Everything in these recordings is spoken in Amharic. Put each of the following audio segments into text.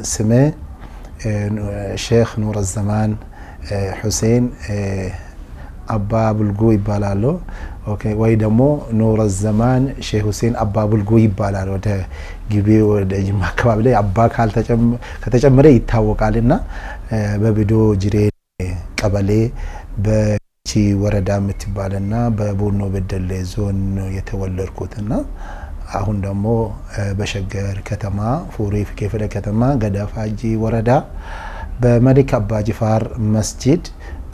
ስሜ ሼክ ኑር ዘማን ሁሴን አባ ቡልጉ ይባላል። ኦኬ ወይ ደግሞ ኑር ዘማን ሼክ ሁሴን አባ ቡልጉ ይባላል። ወደ ግቢ ወደ ጅማ አካባቢ ላይ አባ ከተጨመረ ይታወቃልና በቢዶ ጅሬ ቀበሌ በቺ ወረዳ የምትባልና በቡኖ በደሌ ዞን የተወለድኩትና አሁን ደግሞ በሸገር ከተማ ፉሪ ክፍለ ከተማ ገዳፋጂ ወረዳ በመሊክ አባ ጅፋር መስጂድ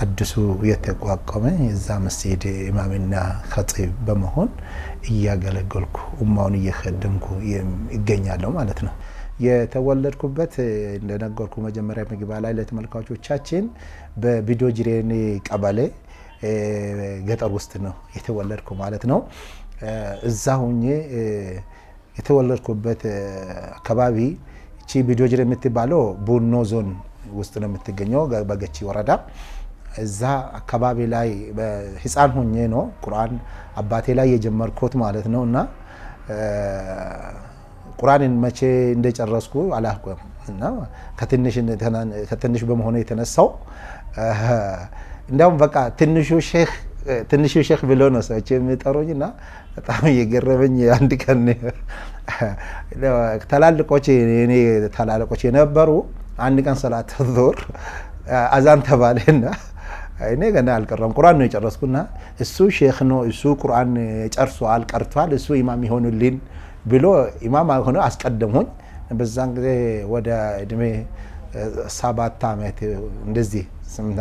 አዲሱ የተቋቋመ የዛ መስጂድ ኢማምና ኸጢብ በመሆን እያገለገልኩ ኡማውን እየኸደምኩ ይገኛለሁ ማለት ነው። የተወለድኩበት እንደነገርኩ መጀመሪያ ምግባ ላይ ለተመልካቾቻችን በቢዶ ጅሬኔ ቀበሌ ገጠር ውስጥ ነው የተወለድኩ ማለት ነው። እዛ ሆኜ የተወለድኩበት አካባቢ እቺ ቢዶ ጅሬ የምትባለው ቡኖ ዞን ውስጥ ነው የምትገኘው በገቺ ወረዳ። እዛ አካባቢ ላይ በህፃን ሆኜ ነው ቁርአን አባቴ ላይ የጀመርኩት ማለት ነው። እና ቁርአንን መቼ እንደጨረስኩ አላውቅም። እና ከትንሽ በመሆኑ የተነሳው እንደውም በቃ ትንሹ ሼክ ብሎ ነው ሰዎች የሚጠሩኝና በጣም እየገረመኝ አንድ ቀን ታላልቆች የነበሩ አንድ ቀን ሰላት ዙህር አዛን ተባለና እኔ ገና አልቀረም ቁርአን ነው የጨረስኩና እሱ ሼክ ነው እሱ ቁርአን ጨርሷል ቀርቷል እሱ ኢማም ይሆንልኝ ብሎ ኢማም ሆኖ አስቀደሙኝ። በዛን ጊዜ ወደ እድሜ 7 ዓመት እንደዚህ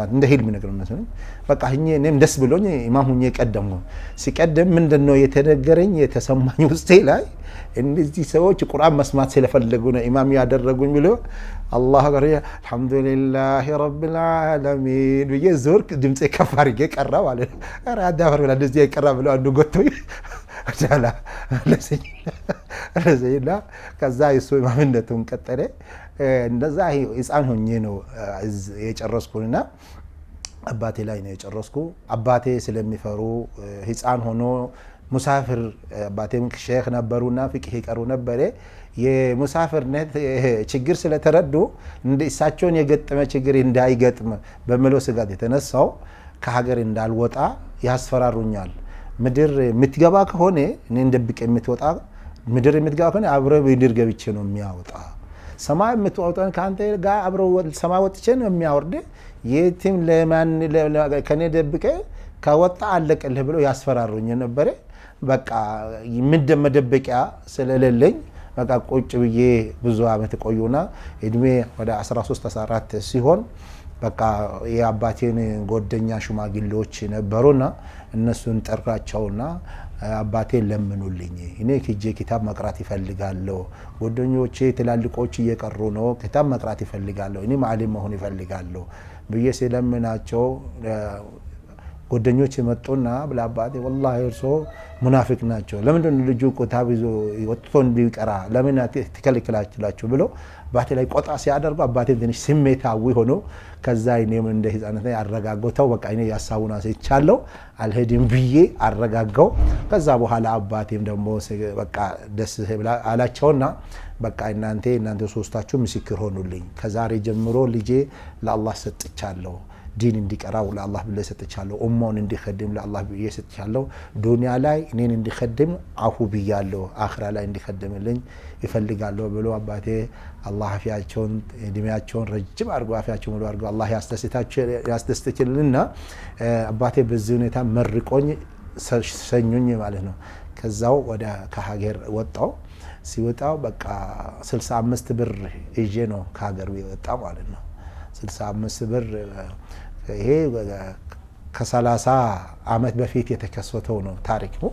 እንደ ሂልም ነገር ነው። በቃ እኔም ደስ ብሎኝ ኢማም ሆኜ ቀደምኩ። ሲቀደም ምንድነው የተነገረኝ የተሰማኝ ውስጤ ላይ እነዚህ ሰዎች ቁርአን መስማት ስለፈለጉ ነው ኢማም ያደረጉኝ ብሎ አላህ አክበር አልহামዱሊላሂ ረቢል ዓለሚን ብዬ ዞርክ ድምጼ ከፍ አድርጌ ቀራ ማለት አረ አዳፈር ብላ እንደዚህ ይቀራ ብሎ አንዱ ጎቶኝ አዳላ ለሰይና ከዛ እሱ ኢማምነቱን ቀጠለ። እንደዛ ህፃን ሆኜ ነው የጨረስኩና አባቴ ላይ ነው የጨረስኩ። አባቴ ስለሚፈሩ ህፃን ሆኖ ሙሳፊር አባቴም ሼክ ነበሩና ፍቅህ ይቀሩ ነበር። የሙሳፊርነት ችግር ስለተረዱ እሳቸውን የገጠመ ችግር እንዳይገጥም በመለው ስጋት የተነሳው ከሀገር እንዳልወጣ ያስፈራሩኛል። ምድር የምትገባ ከሆነ እኔ እንደብቅ የምትወጣ ምድር የምትገባ ከሆነ አብረ ምድር ገብቼ ነው የሚያወጣ ሰማይ የምትወጣን ካንተ ጋር አብረ ሰማይ ወጥቼ ነው የሚያወርድ የትም ለማን ከኔ ደብቀ ከወጣ አለቀልህ ብሎ ያስፈራሩኝ ነበር። በቃ መደበቂያ ስለሌለኝ በቃ ቁጭ ብዬ ብዙ አመት ቆዩና እድሜ ወደ 13 14 ሲሆን በቃ የአባቴን ጓደኛ ሽማግሌዎች ነበሩና እነሱን ጠራቸውና አባቴን ለምኑልኝ እኔ ከጄ ኪታብ መቅራት ይፈልጋለሁ ጓደኞቼ ትላልቆች እየቀሩ ነው ኪታብ መቅራት ይፈልጋለሁ እኔ ማዓሊም መሆን ይፈልጋለሁ ብዬ ስለምናቸው ጓደኞቼ መጡና ብላባቴ ወላሂ እርሶ ሙናፊቅ ናቸው ለምን ልጁ ኪታብ ይዞ ወጥቶ እንዲቀራ ለምን ትከለክላችሁ ብሎ አባቴ ላይ ቆጣ ሲያደርጉ አባቴ ትንሽ ስሜታዊ ሆኖ ከዛ እኔም እንደ ህፃናት አረጋግተው በቃ እኔ ያሳቡና ሲቻለው አልሄድም ብዬ አረጋጋው። ከዛ በኋላ አባቴም ደግሞ በቃ ደስ አላቸውና በቃ እናንተ ሶስታችሁ ምስክር ሆኑልኝ ከዛሬ ጀምሮ ልጄ ለአላህ ሰጥቻለሁ ዲን እንዲቀራው ለአላህ ብለ ሰጥቻለሁ ኡማውን እንዲخدም ለአላህ ብዬ ሰጥቻለሁ ዱንያ ላይ እኔን እንዲخدም አፉ ብያለሁ አኺራ ላይ እንዲخدምልኝ ይፈልጋለሁ ብሎ አባቴ አላህ አፊያቸውን እድሜያቸውን ረጅም አድርጎ አፊያቸውን ሙሉ አድርጎ አላህ ያስደስተችልና አባቴ በዚህ ሁኔታ መርቆኝ ሰኞኝ ማለት ነው። ከዛው ወደ ከሀገር ወጣው ሲወጣው በቃ 65 ብር ይዤ ነው ከሀገር ወጣው ማለት ነው። 65 ብር ይሄ ከ30 አመት በፊት የተከሰተው ነው ታሪክ ነው።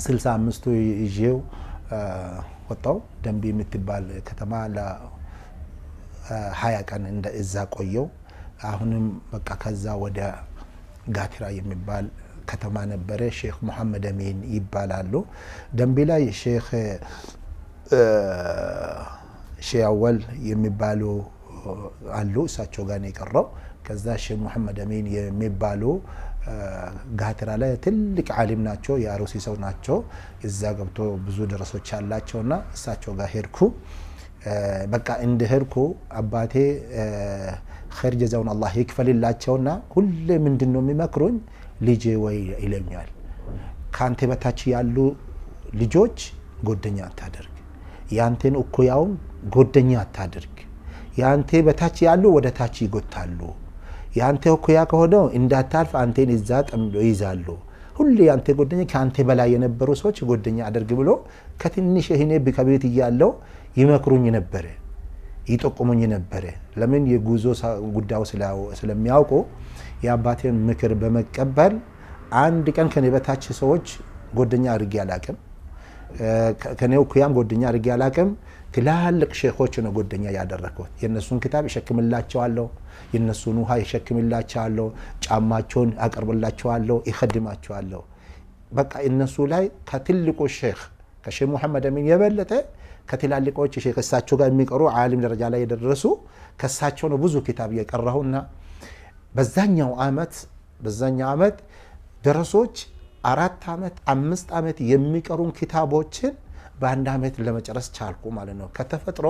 65 ይዤው ወጣው ደንቢ የምትባል ከተማ ለ20 ቀን እዛ ቆየው። አሁንም በቃ ከዛ ወደ ጋትራ የሚባል ከተማ ነበረ ሼክ መሐመድ አሚን ይባላሉ። ደንቢ ላይ ሼክ ሼያወል የሚባሉ አሉ እሳቸው ጋር ነው የቀረው። ከዛ ሼክ መሐመድ አሚን የሚባሉ ጋትራ ላይ ትልቅ ዓሊም ናቸው የአሩሲ ሰው ናቸው። እዛ ገብቶ ብዙ ደረሶች አላቸውና እሳቸው ጋር ሄድኩ። በቃ እንደሄድኩ አባቴ ኸይር ጀዛውን አላህ ይክፈልላቸውና ሁሌ ምንድነው የሚመክሩኝ ልጄ ወይ ይለኛል ካንተ በታች ያሉ ልጆች ጎደኛ አታደርግ ያንተን እኩያውን ጎደኛ አታደርግ ያንተ በታች ያሉ ወደ ታች ይጎታሉ ያንተ እኩያ ከሆነ እንዳታልፍ አንተን እዛ ጠምዶ ይዛሉ ሁሌ ያንተ ጎደኛ ካንተ በላይ የነበሩ ሰዎች ጎደኛ አድርግ ብሎ ከትንሽ እኔ በከቤት ይያለው ይመክሩኝ ነበር ይጠቁሙኝ ነበር ለምን የጉዞ ጉዳዩ ስለሚያውቁ የአባቴን ምክር በመቀበል አንድ ቀን ከኔ በታች ሰዎች ጎደኛ አድርጌ አላቅም ከኔው ኩያም ጎደኛ አድርጌ አላቅም ትላልቅ ሼኾች ነው ጎደኛ ያደረኩት የነሱን ክታብ ይሸክምላቸዋለሁ የነሱን ውሃ ይሸክምላቸዋለሁ ጫማቸውን አቀርብላቸዋለሁ ይخدማቸዋለሁ በቃ እነሱ ላይ ከትልቁ ሼኽ ከሼህ መሐመድ አሚን የበለጠ ከትላልቆች ሼኽ እሳቸው ጋር የሚቀሩ ዓሊም ደረጃ ላይ የደረሱ ከሳቸው ነው ብዙ ክታብ የቀራሁና በዛኛው አመት ደረሶች 4 አመት 5 አመት የሚቀሩን ክታቦችን በአንድ አመት ለመጨረስ ቻልኩ ማለት ነው ከተፈጥሮ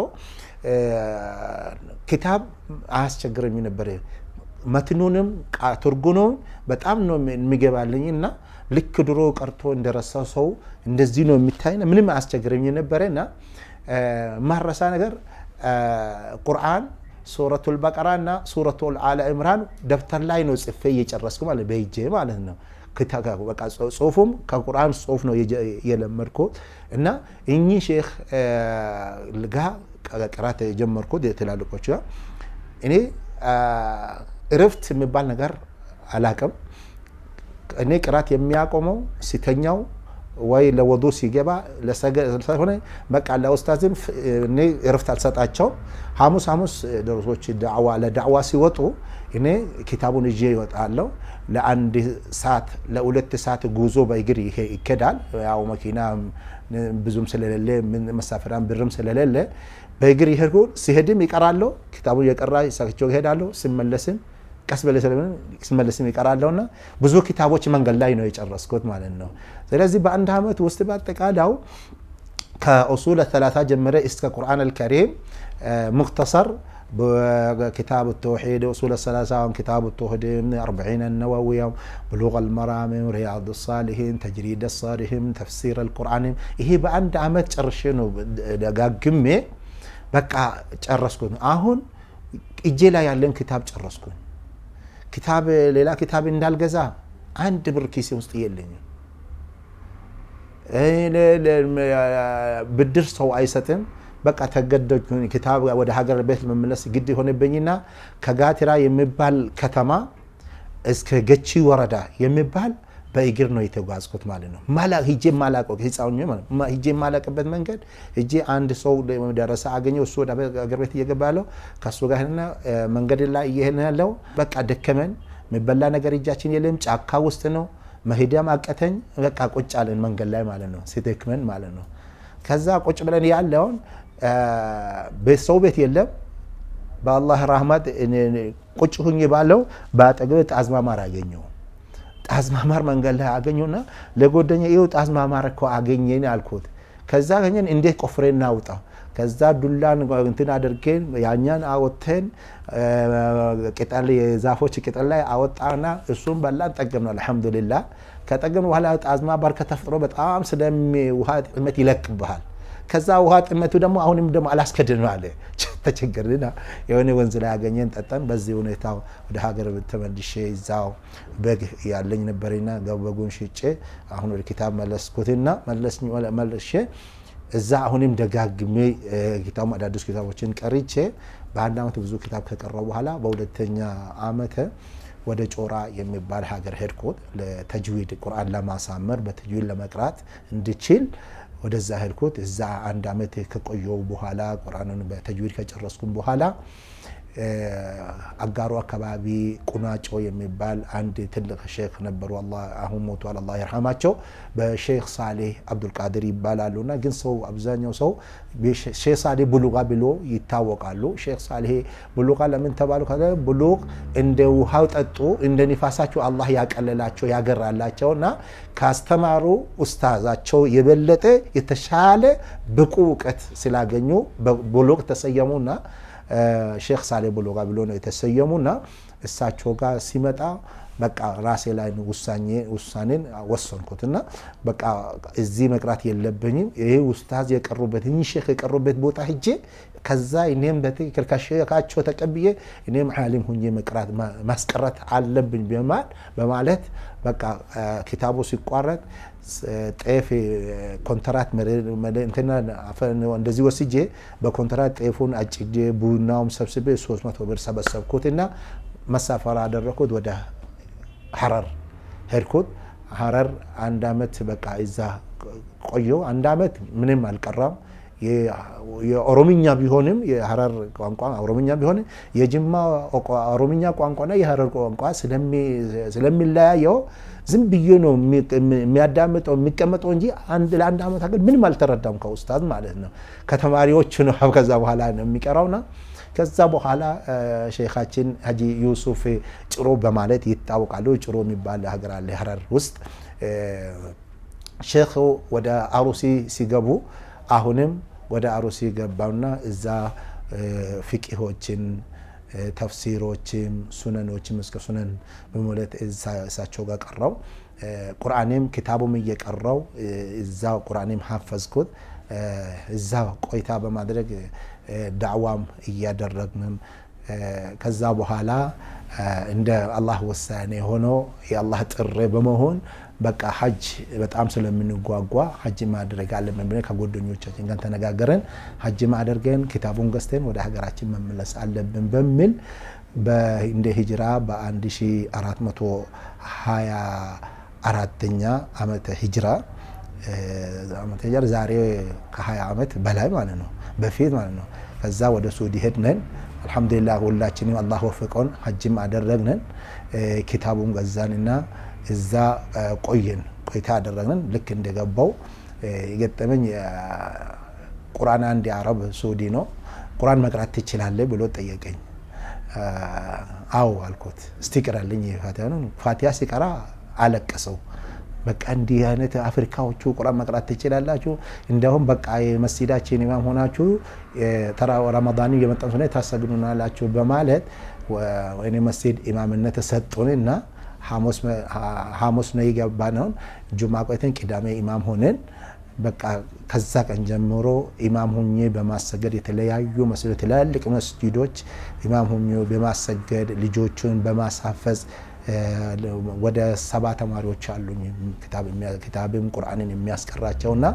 ክታብ አያስቸግረኝ ነበር መትኑንም ትርጉሙን በጣም ነው የሚገባልኝና ልክ ድሮ ቀርቶ እንደረሳው ሰው እንደዚህ ነው የሚታይና ምንም አያስቸግረኝ ነበርና ማረሳ ነገር ቁርአን ሱረቱል በቀራና ሱረቱል አለ ኢምራን ደብተር ላይ ነው ጽፌ እየጨረስኩ ማለት በእጄ ማለት ነው كتاب بقى صوفهم كقرآن صوف نو يلمركو إننا إني شيخ لقى قرأت جمركو دي تلالكو شو إني عرفت مبال نجار علاقم إني قرأت يمياكمو ستنياو واي لوضو سيجبا لسه بقى على أستاذين إني عرفت على سات أشوا حاموس دروسوش دعوة على دعوة سيوتو إني كتابون يجي وتعالوا لأن ساعة لأولت ساعة جوزو بيجري كدال أو ماكينة بزوم سلالة من مسافران برم سلالة بيجري هرقو سهدم يقرألو كتابو يقرأ يساكتشو هدالو سملسم كسب لسلم سملسم يقرألونا بزو كتابو چمن قلّاي نو يجرسكوت مالنو سلازي بعندها مت وستبات تقاداو كأصول الثلاثة جمرة است القرآن الكريم مختصر بكتاب التوحيد أصول الثلاثة كتاب التوحيد 40 النووية بلوغ المرام رياض الصالحين تجريد الصالحين تفسير القرآن هي بعند عمت شرشنو دقاقمي بقى شرسكون آهون إجيلا يعلن كتاب شرسكون كتاب ليلا كتاب اندال جزا عند بركيسي مستيلين بدرس هو أيستن بقى تجدد كتاب وده حاجة البيت من ملص جدي هون بيننا كجاترا يمبال كتما اسك جتشي وردا يمبال بيجر نو يتوقع اسكت مالنا مالا هيجي مالك أو هيساوني ما هيجي مالك بد منقد هيجي عند صوت مدرسة أغني وصوت أجر بيت يجباله كسوقه هنا منقد الله يهنا لو بقى دكمن مبلا نجاري جاتشين يلم عكا وستنو ما هيدا ما أكتن بقى قوتش على منقد الله مالنا سيدكمن مالنا كذا قوتش بلني يعلون بصوبت يلم بالله رحمت قوتش هني بالو باتقبت أزمامار أغنيو أزمامار منقل لها أغنيونا لقودني يوت أزمامار كو أغنيني الكود كذا غنين إندي كفرين ناوتا كذا دولان انتنا دركين يعنيان آوتين كتالي زافوش كتالي آوتانا السوم بلان تقمنا الحمد لله كتقمنا وحالا أزمامار كتفطرو بتقام سدمي وهاد المتي لك بحال كذا وهات إمتى دمو أهون دمو على سكدنا عليه تشجر لنا يوني ونزل عجنين تتن بزيونه تاو وده حاجة بتملي شيء زاو بق يعلن نبرينا جو بقول شيء أهون الكتاب ملص كتيرنا ملصني ولا ملص شيء الزع هوني مدقق مي كتاب ما دادوس كتاب وشين كريت شيء بعدنا ما تبزو كتاب كقربوا هلا بودة تانية عامته وده جورا يمي بار حاجة هيركود لتجويد القرآن لما سامر بتجويد لما قرأت ندشيل وده الزاهر كوت الزع عند عمته كقيو بحالا قرآن بتجويد كجرسكم بحالا አጋሩ አካባቢ ቁናጮ የሚባል አንድ ትልቅ ሼክ ነበሩ። አላህ አሁን ሞቷል፣ አላህ ይርሐማቸው። በሼክ ሳሌህ አብዱል ቃድር ይባላሉና ግን ሰው አብዛኛው ሰው ሼክ ሳሌህ ቡሉጋ ብሎ ይታወቃሉ። ሼክ ሳሌህ ቡሉጋ ለምን ተባሉ? ቡሉግ እንደ ውሃው ጠጡ፣ እንደ ንፋሳቸው አላህ ያቀለላቸው ያገራላቸውና ካስተማሩ ኡስታዛቸው የበለጠ የተሻለ ብቁ እውቀት ስላገኙ ቡሉግ ተሰየሙና ሼክ ሳሌህ ቡሉጋ ብሎ ነው የተሰየሙና እሳቸው ጋር ሲመጣ በቃ ራሴ ላይ ውሳኔን ወሰንኩትና በቃ እዚህ መቅራት የለብኝም። ይሄ ኡስታዝ የቀሩበት ሼክ የቀሩበት ቦታ ሄጄ ከዛ እኔም በትክክል ከሼካቸው ተቀብዬ እኔም ዓሊም ሁኜ መቅራት ማስቀረት አለብኝ በማለት በቃ ኪታቡ ሲቋረጥ ጤፍ ኮንትራት እንትና እንደዚህ ወስጄ በኮንትራት ጤፉን አጭጄ ቡናውም ሰብስቤ 300 ብር ሰበሰብኩትና መሳፈራ አደረኩት። ወደ ሐረር ሄድኩት። ሐረር 1 አመት በቃ እዛ ቆየው። 1 አመት ምንም አልቀራም። የኦሮምኛ ቢሆንም የሐረር ቋንቋ ኦሮምኛ ቢሆንም የጅማ ኦሮምኛ ቋንቋና የሐረር ቋንቋ ስለሚለያየው ዝም ብዬ ነው የሚያዳምጠው የሚቀመጠው እንጂ ለአንድ አመት አገር ምንም አልተረዳም ከኡስታዝ ማለት ነው። ከተማሪዎች ነው ከዛ በኋላ ነው የሚቀራውና ከዛ በኋላ ሼኻችን ሀጂ ዩሱፍ ጭሮ በማለት ይታወቃሉ። ጭሮ የሚባል ሀገር አለ ሐረር ውስጥ። ሼኹ ወደ አሩሲ ሲገቡ አሁንም ወደ አሩሲ ገባውና እዛ ፍቂሆችን ተፍሲሮችም ሱነኖችም እስከ ሱነን በመውለት እሳቸው ጋር ቀራው። ቁርአንም ኪታቡም እየቀራው እዛ ቁርአንም ሐፈዝኩት። እዛ ቆይታ በማድረግ ዳዕዋም እያደረግንም ከዛ በኋላ እንደ አላህ ውሳኔ ሆኖ የአላህ ጥሪ በመሆን በቃ ሐጅ በጣም ስለምንጓጓ ሐጅ ማድረግ አለብን ብለን ከጓደኞቻችን ጋር ተነጋገረን። ሐጅ ማድረገን ኪታቡን ገዝተን ወደ ሀገራችን መመለስ አለብን በሚል እንደ ሂጅራ በ1424ኛ ዓመተ ሂጅራ ዛሬ ከ20 ዓመት በላይ ማለት ነው በፊት ማለት ነው። ከዛ ወደ ሱዲ ሄድነን። አልহামዱሊላህ ሁላችንም አላህ ወፈቀን ሐጅም አደረግነን። ኪታቡን ገዛንና እዛ ቆይታ አደረግነን። ልክ እንደገባው የገጠመኝ ቁርአን አንድ አረብ ሱዲ ነው። ቁርአን መቅራት ትችላለህ ብሎ ጠየቀኝ። አዎ አልኩት። እስቲ ቅራልኝ ፋቲሃ ሲቀራ አለቀሰው። በቃ እንዲህ አይነት አፍሪካዎቹ ቁርአን መቅራት ትችላላችሁ፣ እንደውም በቃ የመስጂዳችን ኢማም ሆናችሁ ተራ ረመዳን እየመጣን ስለሆነ ታሰግዱናላችሁ በማለት ወይኔ መስጂድ ኢማምነት ሰጡንና ሐሙስ ነው የገባነው። ጁማ ቆይተን ቅዳሜ ኢማም ሆነን በቃ ከዛ ቀን ጀምሮ ኢማም ሆኜ በማሰገድ የተለያዩ መስጂዶች ትላልቅ መስጂዶች ኢማም ሆኜ በማሰገድ ልጆቹን በማሳፈዝ ወደ 7 ተማሪዎች አሉኝ። ኪታብም ቁርአንን የሚያስቀራቸውና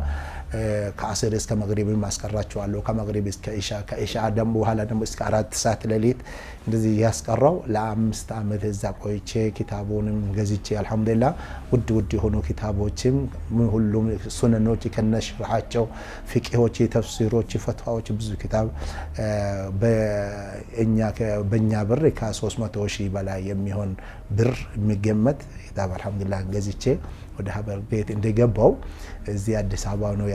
ከአስር እስከ መግሪብ ማስቀራቸዋለሁ። ከመግሪብ እስከ ኢሻ ከኢሻ ደግሞ በኋላ ደግሞ እስከ 4 ሰዓት ሌሊት እንደዚህ ያስቀራው ለ5 አመት እዛ ቆይቼ ኪታቡንም ገዝቼ አልহামዱሊላህ ውድ የሆኑ ኪታቦችም ሁሉም ሱነኖች ከነሽራቸው ፍቂሆች፣ ተፍሲሮች፣ ፈትዋዎች ብዙ ኪታብ በእኛ ብር ከ300,000 በላይ የሚሆን ብር የሚገመት ኪታብ አልহামዱሊላህ ገዝቼ ወደ ሀገር ቤት እንደገባው እዚህ አዲስ አበባ ነው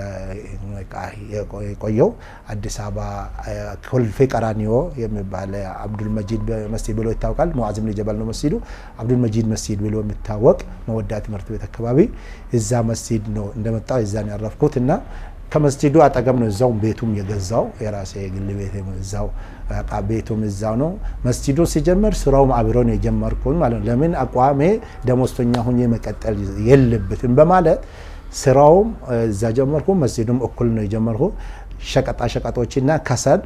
የቆየው። አዲስ አበባ ኮልፌ ቀራኒዮ የሚባል አብዱል መጂድ መስጂድ ብሎ ይታወቃል። ሙአዝ ኢብኑ ጀበል ነው መስጂዱ። አብዱል መጂድ መስጂድ ብሎ የሚታወቅ መወዳ ትምህርት ቤት አካባቢ እዛ መስጂድ ነው እንደመጣው እዛን ያረፍኩትና ከመስጂዱ አጠገብ ነው እዛው ቤቱም የገዛው የራሴ የግል ቤት እዛው ቤቱም እዛው ነው። መስጂዱ ሲጀመር ስራውም አብሮ ነው የጀመርኩት ማለት ነው። ለምን አቋሜ ደሞዝተኛ ሆኜ መቀጠል የለበትም በማለት ስራውም እዛ ጀመርኩ፣ መስጂዱም እኩል ነው የጀመርኩ። ሸቀጣሸቀጦችና ከሰል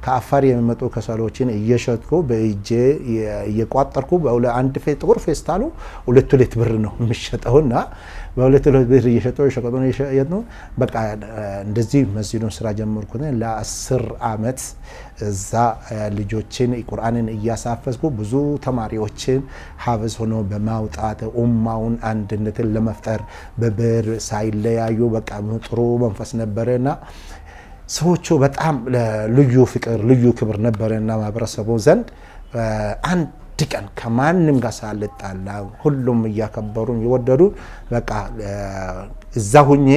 ከአፋር የሚመጡ ከሰሎችን እየሸጥኩ በእጄ እየቋጠርኩ በአንድ ጥቁር ፌስታሉ 2 ብር ነው የሚሸጠውና በ2 ብር እየሸጠው ሸቀጡን እየሸጥነው በቃ እንደዚህ መስጂዱን ስራ ጀመርኩ። ለ10 አመት እዛ ልጆችን ቁርአንን እያሳፈዝኩ ብዙ ተማሪዎችን ሐፍዝ ሆኖ በማውጣት ኡማውን አንድነትን ለመፍጠር በብር ሳይለያዩ በቃ ጥሩ መንፈስ ነበረና ሰዎቹ በጣም ልዩ ፍቅር ልዩ ክብር ነበረና ማህበረሰቡ ዘንድ አንድ ቀን ከማንም ጋር ሳልጣላ ሁሉም እያከበሩ ይወደዱ በቃ እዛ ሁኜ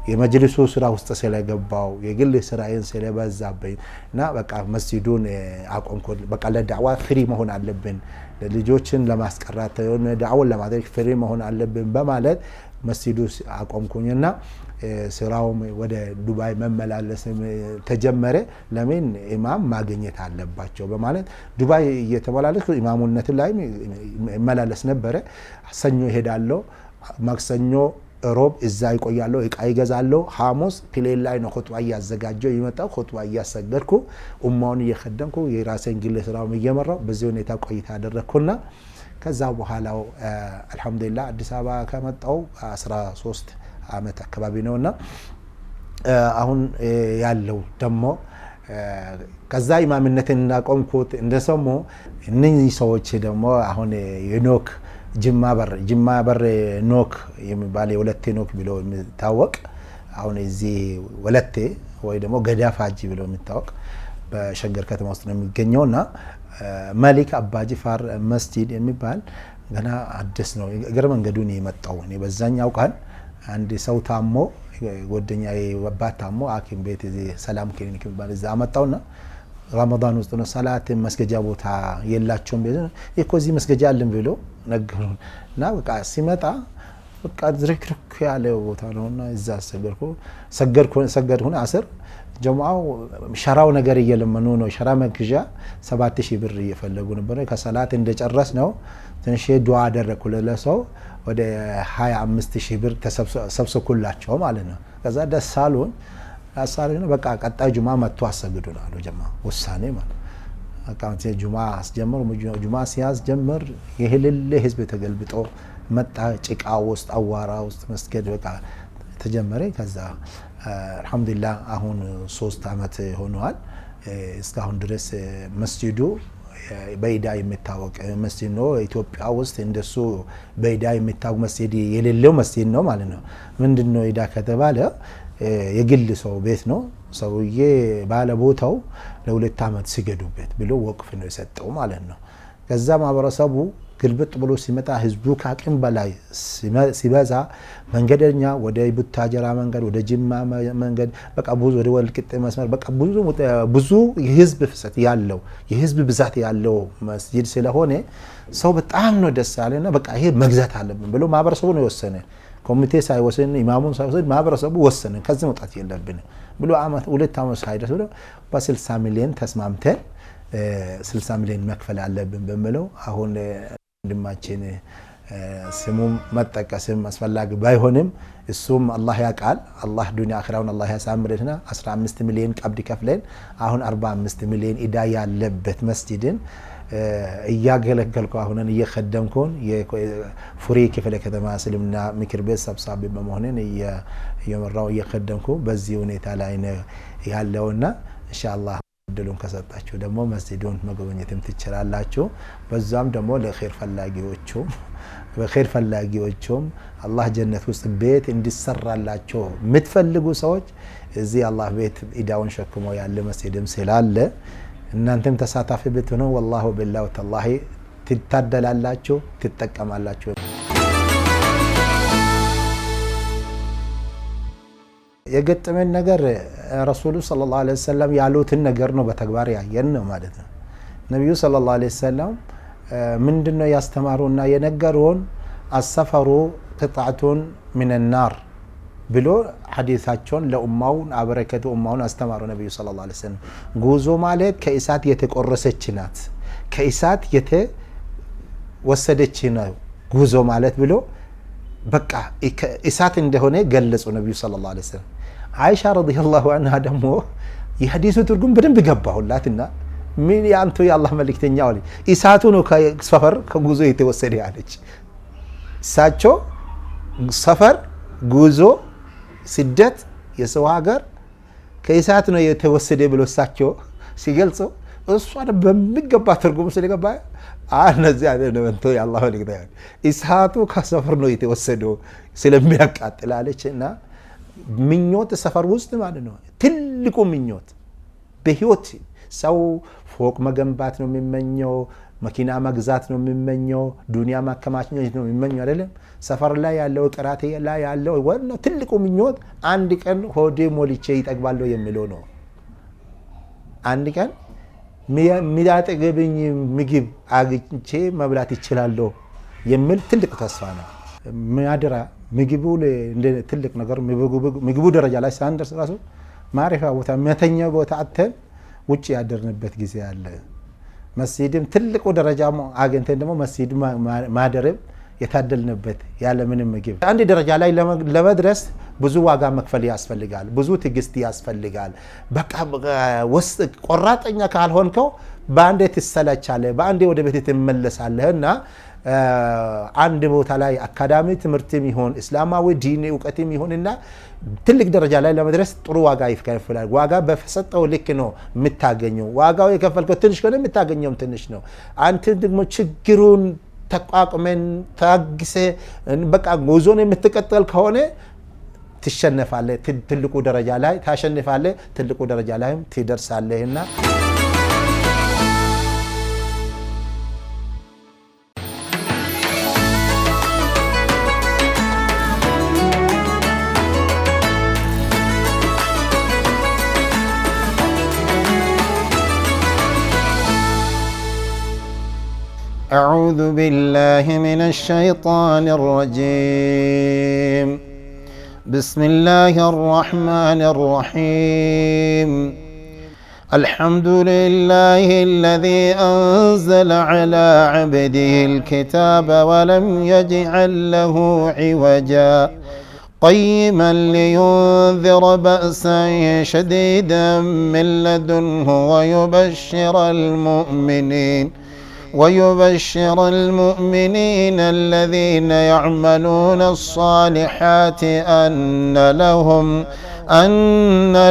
የመጅልሱ ስራ ውስጥ ስለገባው የግል ስራዬን ስለበዛብኝ እና በቃ መስጂዱን አቆምኩ። በቃ ለዳዋ ፍሪ መሆን አለብን፣ ለልጆችን ለማስቀራት ዳዋውን ለማድረግ ፍሪ መሆን አለብን በማለት መስጂዱ አቆምኩኝና ስራው ወደ ዱባይ መመላለስ ተጀመረ። ለምን ኢማም ማግኘት አለባቸው በማለት ዱባይ እየተመላለስኩ ኢማሙነት ላይ መመላለስ ነበረ። ሰኞ እሄዳለሁ፣ ማክሰኞ ሮብ እዛ ይቆያለሁ፣ እቃ ይገዛለሁ። ሐሙስ ፕሌን ላይ ነው ኹጥባ እያዘጋጀው ይመጣው ኹጥባ እያሰገድኩ ኡማውን እየከደምኩ የራሴን ግል ስራውን እየመራው በዚህ ሁኔታ ቆይታ አደረኩና ከዛ በኋላ አልহামዱሊላህ አዲስ አበባ ከመጣው 13 አመት አካባቢ ነውና አሁን ያለው ደሞ ከዛ ኢማምነትን እናቆምኩት እንደሰሙ እነኚህ ሰዎች ደሞ አሁን የኖክ ጅማ በር ኖክ የሚባል የወለቴ ኖክ ብሎ የሚታወቅ አሁን እዚህ ወለቴ ወይ ደሞ ገዳፋጂ ብሎ የሚታወቅ በሸገር ከተማ ውስጥ ነው የሚገኘውና መሊክ አባጅፋር መስጂድ የሚባል ገና አዲስ ነው። እግረ መንገዱን የመጣው እኔ በዛኛው ቃል አንድ ሰው ታሞ ጎደኛዬ አባት ታሞ ሐኪም ቤት እዚህ ሰላም ክሊኒክ የሚባል እዛ አመጣውና ረመዳን ውስጥ ነው ሰላት መስገጃ ቦታ የላቸውም እኮ እዚህ መስገጃ አለን ብሎ ነገሩን እና በቃ ሲመጣ በቃ ዝርክርክ ያለ ቦታ ነውና እዛ ሰገድኩ አስር ጀማዓው ሸራው ነገር እየለመኑ ነው። ሸራ መግዣ 7000 ብር እየፈለጉ ነበር። ከሰላት እንደጨረስ ነው ትንሽ ዱዓ አደረኩ ለሰው ወደ 25000 ብር ተሰብስኩላቸው ማለት ነው። ከዛ ደሳሉን በቃ ቀጣይ ጁማ መጥቶ አሰግዱን አሉ ጀማዓ ውሳኔ ማለት አካንተ ጁማ አስጀመሩ። ጁማ ሲያስጀምር የህልል ህዝብ ተገልብጦ መጣ። ጭቃ ውስጥ አዋራ ውስጥ መስገድ በቃ ተጀመረ። ከዛ አልহামዱሊላህ አሁን 3 አመት ሆኗል። እስካሁን ድረስ መስጂዱ በኢዳ የሚታወቅ መስጂድ ነው። ኢትዮጵያ ውስጥ እንደሱ በኢዳ የሚታወቅ መስጂድ የሌለው መስጂድ ነው ማለት ነው። ምንድነው ኢዳ ከተባለ የግል ሰው ቤት ነው። ሰውዬ ባለ ቦታው ለ2 አመት ሲገዱበት ብሎ ወቅፍ ነው የሰጠው ማለት ነው። ከዛ ማህበረሰቡ ግልብጥ ብሎ ሲመጣ ህዝቡ ከአቅም በላይ ሲበዛ መንገደኛ ወደ ቡታጀራ መንገድ ወደ ጅማ መንገድ በቃ ብዙ ወደ ወልቂጤ መስመር በቃ ብዙ የህዝብ ፍሰት ያለው የህዝብ ብዛት ያለው መስጂድ ስለሆነ ሰው በጣም ነው ደስ ያለና በቃ ይሄ መግዛት አለብን ብሎ ማህበረሰቡ ነው የወሰነ። ኮሚቴ ሳይወስን ኢማሙን ሳይወስን ማህበረሰቡ ወሰነ። ከዚህ መውጣት የለብን ብሎ 2 አመት ሳይደርስ ብሎ በ60 ሚሊዮን ተስማምተን 60 ሚሊዮን መክፈል አለብን በሚለው አሁን ወንድማችን ስሙም መጠቀስም አስፈላጊ ባይሆንም እሱም አላህ ያቃል። አላህ ዱንያ አኺራውን አላህ ያሳምርልና 15 ሚሊዮን ቀብድ ከፍለን አሁን 45 ሚሊዮን ኢዳ ያለበት መስጂድን እያገለገልኩ አሁንን እየከደምኩን የፉሪ ክፍለ ከተማ እስልምና ምክር ቤት ሰብሳቢ በመሆኔን እየመራው እየከደምኩ በዚህ ሁኔታ ላይ ነው ያለውና ኢንሻአላህ እድሉን ከሰጣችሁ ደግሞ መስጂዱን መጎብኘትም ትችላላችሁ። በዛም ደግሞ ለኸይር ፈላጊዎቹም አላህ ጀነት ውስጥ ቤት እንዲሰራላችሁ የምትፈልጉ ሰዎች እዚህ አላህ ቤት ኢዳውን ሸክሞ ያለ መስጂድም ስላለ እናንተም ተሳታፊ ብትሆኑ ወላሂ ቢላሂ ተላሂ ትታደላላችሁ፣ ትጠቀማላችሁ። የገጠመን ነገር ረሱሉ ሰለላሁ ዐለይሂ ወሰለም ያሉትን ነገር ነው በተግባር ያየን ነው ማለት ነው። ነብዩ ሰለላሁ ዐለይሂ ወሰለም ምንድነው ያስተማሩና የነገሩን አሰፈሩ ቅጣቱን ሚን النار ብሎ ሐዲሳቸውን ለኡማው አበረከቱ ኡማውን አስተማሩ ነብዩ ሰለላሁ ዐለይሂ ወሰለም። ጉዞ ማለት ከእሳት የተቆረሰች ናት፣ ከእሳት የተወሰደች ነው ጉዞ ማለት ብሎ በቃ እሳት እንደሆነ ገለጹ ነብዩ ሰለላሁ ዐለይሂ ወሰለም። አይሻ ረዲየላሁ ዐንሃ ደግሞ የሐዲሱ ትርጉም በደንብ ገባሁላትና ምን ያንተ የአላህ መልእክተኛ ወሊ እሳቱ ነው ከሰፈር ከጉዞ የተወሰደ ያለች። እሳቸው ሰፈር ጉዞ ስደት የሰው ሀገር ከእሳት ነው የተወሰደ ብሎ እሳቸው ሲገልጹ እሷ በሚገባ ትርጉም ስለገባ እነዚህ አይደለም እንቶ የአላህ መልእክተኛ እሳቱ ከሰፈር ነው የተወሰደው ስለሚያቃጥላለችና ምኞት ሰፈር ውስጥ ማለት ነው ትልቁ ምኞት በህይወት ሰው ፎቅ መገንባት ነው የሚመኘው፣ መኪና መግዛት ነው የሚመኘው፣ ዱንያ ማከማቸት ነው የሚመኘው አይደለም። ሰፈር ላይ ያለው ቅራቴ ላይ ያለው ዋናው ትልቁ ምኞት አንድ ቀን ሆዴ ሞልቼ ይጠግባለሁ የሚለው ነው። አንድ ቀን የሚያጠግብኝ ምግብ አግኝቼ መብላት ይችላለሁ የሚል ትልቅ ተስፋ ነው። ማድራ ምግቡ እንደ ትልቅ ነገር ምግቡ ደረጃ ላይ ሳንደርስ ራሱ ማረፊያ ቦታ መተኛ ቦታ አጥተን ውጭ ያደርንበት ጊዜ አለ። መስጂድም ትልቁ ደረጃ አገንተን ደግሞ መስጂድ ማደረብ የታደልንበት ያለ ምንም ምግብ። አንድ ደረጃ ላይ ለመድረስ ብዙ ዋጋ መክፈል ያስፈልጋል፣ ብዙ ትዕግስት ያስፈልጋል። በቃ ውስጥ ቆራጠኛ ካልሆንከው በአንዴ ትሰለቻለህ፣ በአንዴ ወደ ቤት ትመለሳለህና አንድ ቦታ ላይ አካዳሚ ትምህርትም ይሆን እስላማዊ ዲን እውቀትም ይሆንና ትልቅ ደረጃ ላይ ለመድረስ ጥሩ ዋጋ ይከፈላል። ዋጋ በፈሰጠው ልክ ነው የምታገኘው። ዋጋው የከፈልከው ትንሽ ከሆነ የምታገኘውም ትንሽ ነው። አንተ ደግሞ ችግሩን ተቋቁመን ታግሰ በቃ ጉዞን የምትቀጥል ከሆነ ትሸነፋለህ፣ ትልቁ ደረጃ ላይ ታሸንፋለህ፣ ትልቁ ደረጃ ላይም ትደርሳለህና أعوذ بالله من الشيطان الرجيم بسم الله الرحمن الرحيم الحمد لله الذي أنزل على عبده الكتاب ولم يجعل له عوجا قيما لينذر بأسا شديدا من لدنه ويبشر المؤمنين الذين يعملون الصالحات أن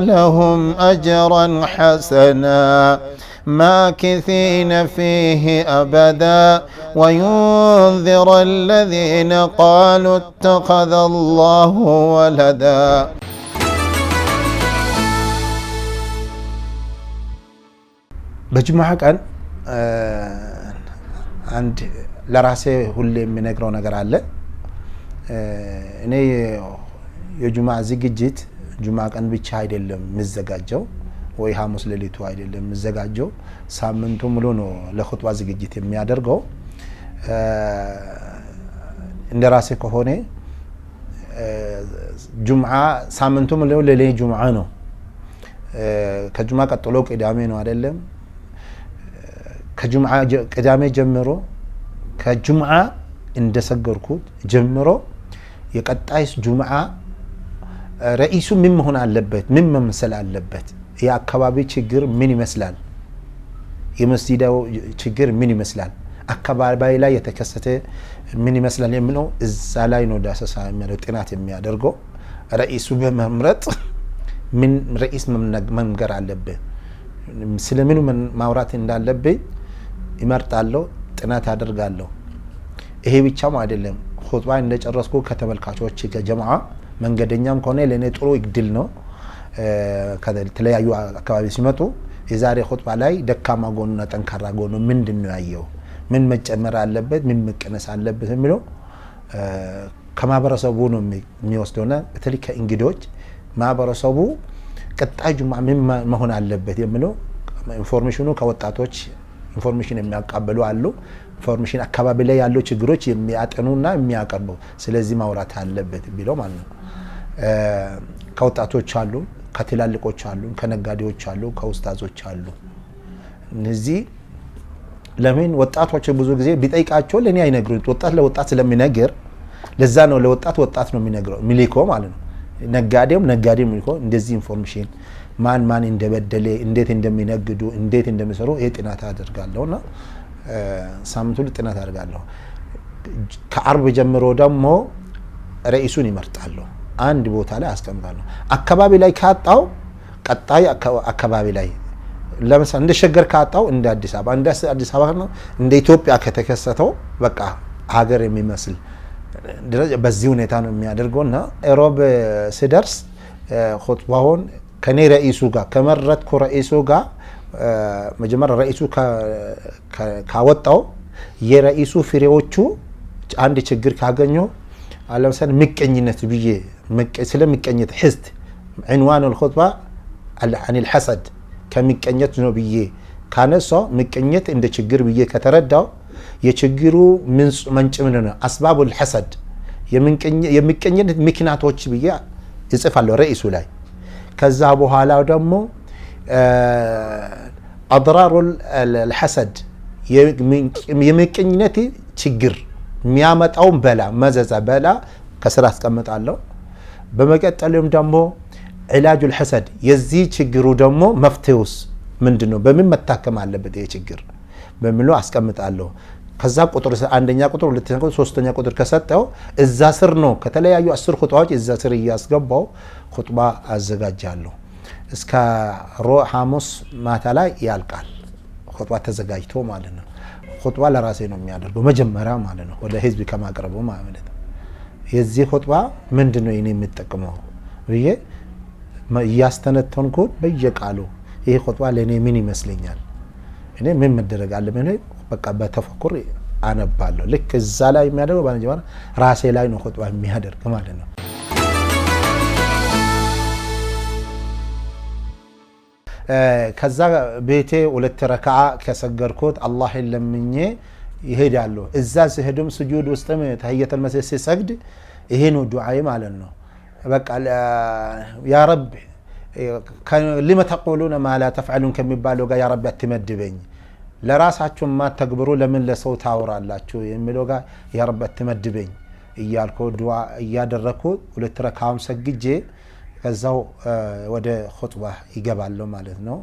لهم أجرا حسنا ماكثين فيه أبدا وينذر الذين قالوا اتخذ الله ولدا በጅሙዓ ቀን አንድ ለራሴ ሁሌ የሚነግረው ነገር አለ። እኔ የጁሙዓ ዝግጅት ጁሙዓ ቀን ብቻ አይደለም የሚዘጋጀው፣ ወይ ሐሙስ ሌሊቱ አይደለም የሚዘጋጀው፣ ሳምንቱ ሙሉ ነው ለኹጥባ ዝግጅት የሚያደርገው። እንደ ራሴ ከሆነ ጁሙዓ ሳምንቱ ሙሉ ለሌ ጁሙዓ ነው። ከጁሙዓ ቀጥሎ ቅዳሜ ነው አይደለም። ከጁሙዓ ቅዳሜ ጀምሮ ከጁሙዓ እንደሰገርኩት ጀምሮ የቀጣይስ ጁሙዓ ረኢሱ ምን መሆን አለበት? ምን መምሰል አለበት? የአካባቢ ችግር ምን ይመስላል? የመስጂዳው ችግር ምን ይመስላል? አካባቢ ላይ የተከሰተ ምን ይመስላል የሚለው እዛ ላይ ነው ዳሰሳ የሚያደርገው ጥናት የሚያደርገው። ረኢሱ በመምረጥ ምን ረኢስ መንገር አለበት፣ ስለምኑ ማውራት እንዳለብኝ ይመርጣለሁ፣ ጥናት አደርጋለሁ። ይሄ ብቻም አይደለም። ኹጥባ እንደጨረስኩ ከተመልካቾች ከጀማዓ መንገደኛም ከሆነ ለኔ ጥሩ እድል ነው። ከተለያዩ አካባቢ ሲመጡ የዛሬ ኹጥባ ላይ ደካማ ጎኑና ጠንካራ ጎኑ ምንድነው ያየው፣ ምን መጨመር አለበት፣ ምን መቀነስ አለበት የሚለው ከማህበረሰቡ ነው የሚወስደውና በተለይ ከእንግዶች ማህበረሰቡ ቀጣይ ጁሙዓ ምን መሆን አለበት የሚለው ኢንፎርሜሽኑ ከወጣቶች ኢንፎርሜሽን የሚያቀበሉ አሉ። ኢንፎርሜሽን አካባቢ ላይ ያለው ችግሮች የሚያጠኑና የሚያቀርቡ ስለዚህ ማውራት አለበት ቢለው ማለት ነው። ከወጣቶች አሉ፣ ከትላልቆች አሉ፣ ከነጋዴዎች አሉ፣ ከኡስታዞች አሉ። እነዚህ ለምን ወጣቶች ብዙ ጊዜ ቢጠይቃቸው ለኔ አይነግሩኝ። ወጣት ለወጣት ስለሚነግር ለዛ ነው ለወጣት ነው የሚነግረው የሚልከው ማለት ነው። ነጋዴም የሚልከው እንደዚህ ኢንፎርሜሽን ማን እንደበደለ እንዴት እንደሚነግዱ እንዴት እንደሚሰሩ ጥናት አደርጋለሁና ሳምንቱ ጥናት አደርጋለሁ። ከአርብ ጀምሮ ደግሞ ረኢሱን ይመርጣሉ፣ አንድ ቦታ ላይ አስቀምጣለሁ። አካባቢ ላይ ካጣው ቀጣይ አካባቢ ላይ ለምሳሌ እንደ ሸገር ካጣው እንደ አዲስ አበባ ነው እንደ ኢትዮጵያ ከተከሰተው በቃ ሀገር የሚመስል በዚህ ሁኔታ ነው የሚያደርገውና ሮብ ሲደርስ ኹጥባውን ከኔ ረኢሱ ጋር ከመረጥኩ ረኢሱ ጋር መጀመሪያ ረኢሱ ካወጣው የረኢሱ ፍሬዎቹ አንድ ችግር ካገኘው ለምሳሌ ምቀኝነት ብዬ ስለምቀኝነት ሕስድ عنوان الخطبة عن الحسد ከምቀኝነት ነው ብዬ ካነሳው ምቀኝነት እንደ ችግር ብዬ ከተረዳው የችግሩ ምንጭ ምን ነው አስባቡ الحسد የምቀኝነት ምክንያቶች ብዬ ይጽፋለሁ ረኢሱ ላይ ከዛ በኋላ ደግሞ أضرار الحسد የምቀኝነት ችግር የሚያመጣው በላ መዘዛ በላ ከስራ አስቀምጣለሁ በመቀጠልም ደግሞ علاج الحسد የዚህ ችግሩ ደግሞ መፍትሄውስ ምንድነው በምን መታከም አለበት ይሄ ችግር በሚለው አስቀምጣለሁ ከዛ ቁጥር አንደኛ ቁጥር ሁለተኛ ቁጥር ሶስተኛ ቁጥር ከሰጠው እዛ ስር ነው ከተለያዩ 10 ኹጥባዎች እዛ ስር ያስገባው ኹጥባ አዘጋጃለሁ እስከ ሐሙስ ማታ ላይ ያልቃል ኹጥባ ተዘጋጅቶ ማለት ነው ኹጥባ ለራሴ ነው የሚያደርገው መጀመሪያ ማለት ነው ወደ ህዝብ ከማቅረቡ ማለት ነው የዚህ ኹጥባ ምንድነው እኔ የምጠቀመው ብዬ ያስተነተንኩ በየቃሉ ይሄ ኹጥባ ለኔ ምን ይመስለኛል እኔ ምን መደረግ አለበት በቃ በተፈኩር አነባለሁ ልክ እዛ ላይ የሚያደርገው ባንጀራ ራሴ ላይ ነው ኹጥባ የሚያደርግ ማለት ነው ከዛ ቤቴ ሁለት ረካዓ ከሰገርኩት አላህን ለምኜ ይሄዳለሁ እዛ ሲሄድም ስጁድ ውስጥም ተህየተል መስጂድ ሲሰግድ ይሄ ነው ዱዓዬ ማለት ነው በቃ ያ ረብ لما تقولون ما لا تفعلون ከሚባለው ጋር ያ ረብ አትመድበኝ ለራሳችሁ ማተግብሩ ለምን ለሰው ታወራላችሁ የሚለው ጋር ያ ረብ አትመድበኝ እያልኩ ዱዓ እያደረኩ ሁለት ረካዓም ሰግጄ ከዛው ወደ ኹጥባ ይገባለሁ ማለት ነው